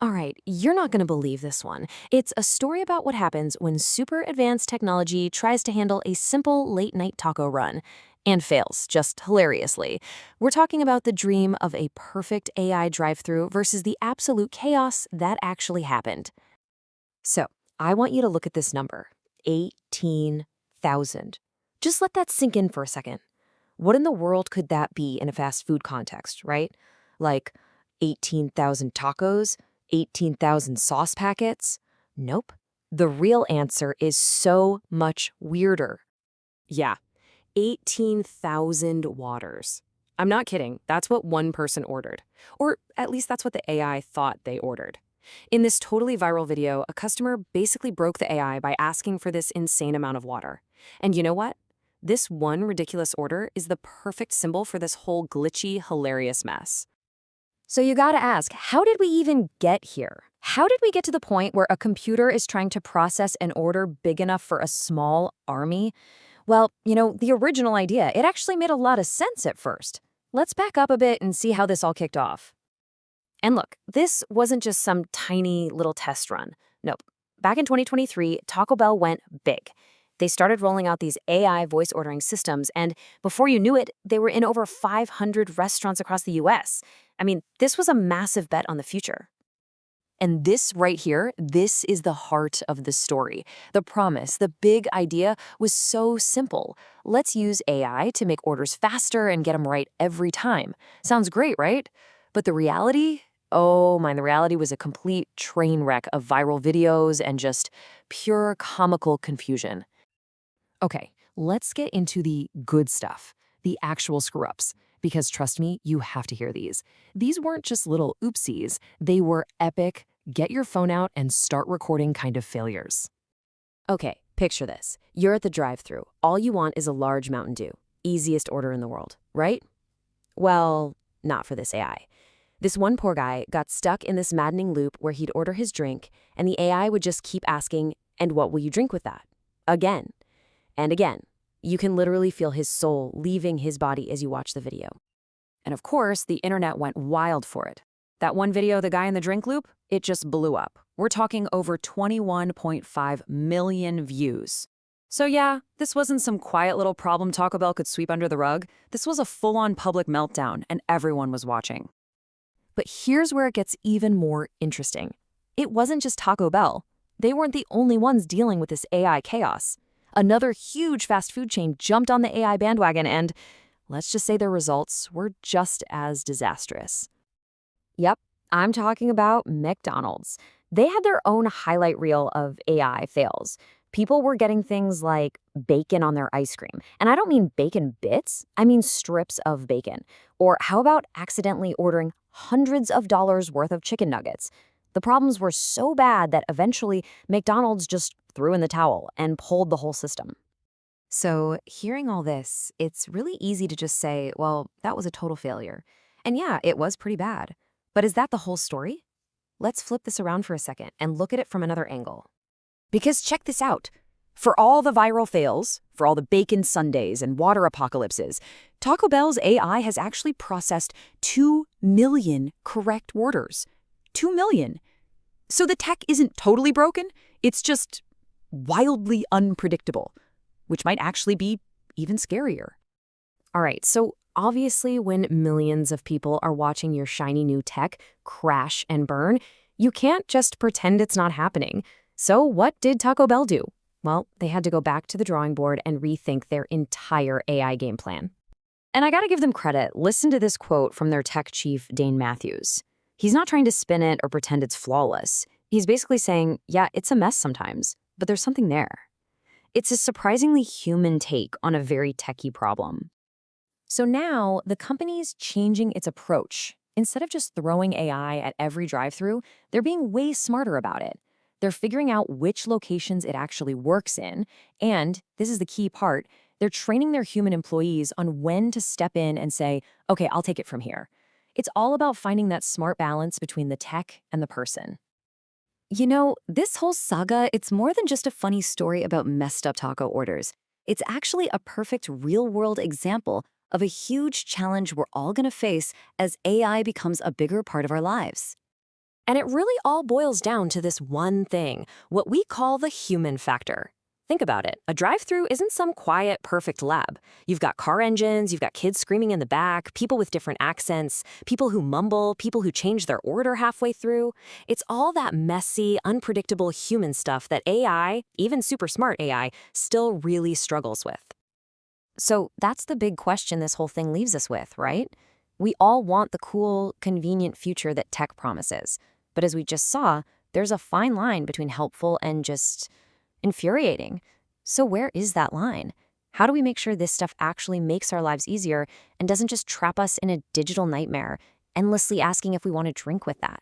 All right, you're not going to believe this one. It's a story about what happens when super advanced technology tries to handle a simple late night taco run and fails, just hilariously. We're talking about the dream of a perfect AI drive-through versus the absolute chaos that actually happened. So, I want you to look at this number 18,000. Just let that sink in for a second. What in the world could that be in a fast food context, right? Like 18,000 tacos? 18,000 sauce packets? Nope. The real answer is so much weirder. Yeah, 18,000 waters. I'm not kidding. That's what one person ordered. Or at least that's what the AI thought they ordered. In this totally viral video, a customer basically broke the AI by asking for this insane amount of water. And you know what? This one ridiculous order is the perfect symbol for this whole glitchy, hilarious mess. So you gotta ask, how did we even get here? How did we get to the point where a computer is trying to process an order big enough for a small army? Well, the original idea, it actually made a lot of sense at first. Let's back up a bit and see how this all kicked off. And look, this wasn't just some tiny little test run. Nope. Back in 2023, Taco Bell went big. They started rolling out these AI voice ordering systems, and before you knew it, they were in over 500 restaurants across the US. I mean, this was a massive bet on the future. And this right here, this is the heart of the story. The promise, the big idea was so simple. Let's use AI to make orders faster and get them right every time. Sounds great, right? But the reality? Oh my, the reality was a complete train wreck of viral videos and just pure comical confusion. Okay, let's get into the good stuff, the actual screw-ups. Because trust me, you have to hear these. These weren't just little oopsies, they were epic, get your phone out and start recording kind of failures. Okay, picture this. You're at the drive-thru. All you want is a large Mountain Dew. Easiest order in the world, right? Well, not for this AI. This one poor guy got stuck in this maddening loop where he'd order his drink, and the AI would just keep asking, "And what will you drink with that?" Again and again. You can literally feel his soul leaving his body as you watch the video. And of course, the internet went wild for it. That one video, the guy in the drink loop, it just blew up. We're talking over 21.5 million views. So yeah, this wasn't some quiet little problem Taco Bell could sweep under the rug. This was a full-on public meltdown, and everyone was watching. But here's where it gets even more interesting. It wasn't just Taco Bell. They weren't the only ones dealing with this AI chaos. Another huge fast food chain jumped on the AI bandwagon and, let's just say their results were just as disastrous. Yep, I'm talking about McDonald's. They had their own highlight reel of AI fails. People were getting things like bacon on their ice cream. And I don't mean bacon bits, I mean strips of bacon. Or how about accidentally ordering hundreds of dollars worth of chicken nuggets? The problems were so bad that eventually McDonald's just threw in the towel and pulled the whole system. So, hearing all this, it's really easy to just say, well, that was a total failure. And yeah, it was pretty bad. But is that the whole story? Let's flip this around for a second and look at it from another angle. Because check this out. For all the viral fails, for all the bacon sundaes and water apocalypses, Taco Bell's AI has actually processed 2 million correct orders. 2 million. So the tech isn't totally broken, it's just wildly unpredictable, which might actually be even scarier. All right, so obviously when millions of people are watching your shiny new tech crash and burn, you can't just pretend it's not happening. So what did Taco Bell do? Well, they had to go back to the drawing board and rethink their entire AI game plan. And I gotta give them credit. Listen to this quote from their tech chief, Dane Matthews. He's not trying to spin it or pretend it's flawless. He's basically saying, yeah, it's a mess sometimes, but there's something there. It's a surprisingly human take on a very techie problem. So now the company's changing its approach. Instead of just throwing AI at every drive-thru, they're being way smarter about it. They're figuring out which locations it actually works in, and this is the key part, they're training their human employees on when to step in and say, okay, I'll take it from here. It's all about finding that smart balance between the tech and the person. This whole saga, it's more than just a funny story about messed up taco orders. It's actually a perfect real-world example of a huge challenge we're all going to face as AI becomes a bigger part of our lives. And it really all boils down to this one thing, what we call the human factor. Think about it. A drive-through isn't some quiet, perfect lab. You've got car engines, you've got kids screaming in the back, people with different accents, people who mumble, people who change their order halfway through. It's all that messy, unpredictable human stuff that AI, even super smart AI, still really struggles with. So that's the big question this whole thing leaves us with, right? We all want the cool, convenient future that tech promises. But as we just saw, there's a fine line between helpful and just infuriating. So where is that line? How do we make sure this stuff actually makes our lives easier and doesn't just trap us in a digital nightmare, endlessly asking if we want to drink with that?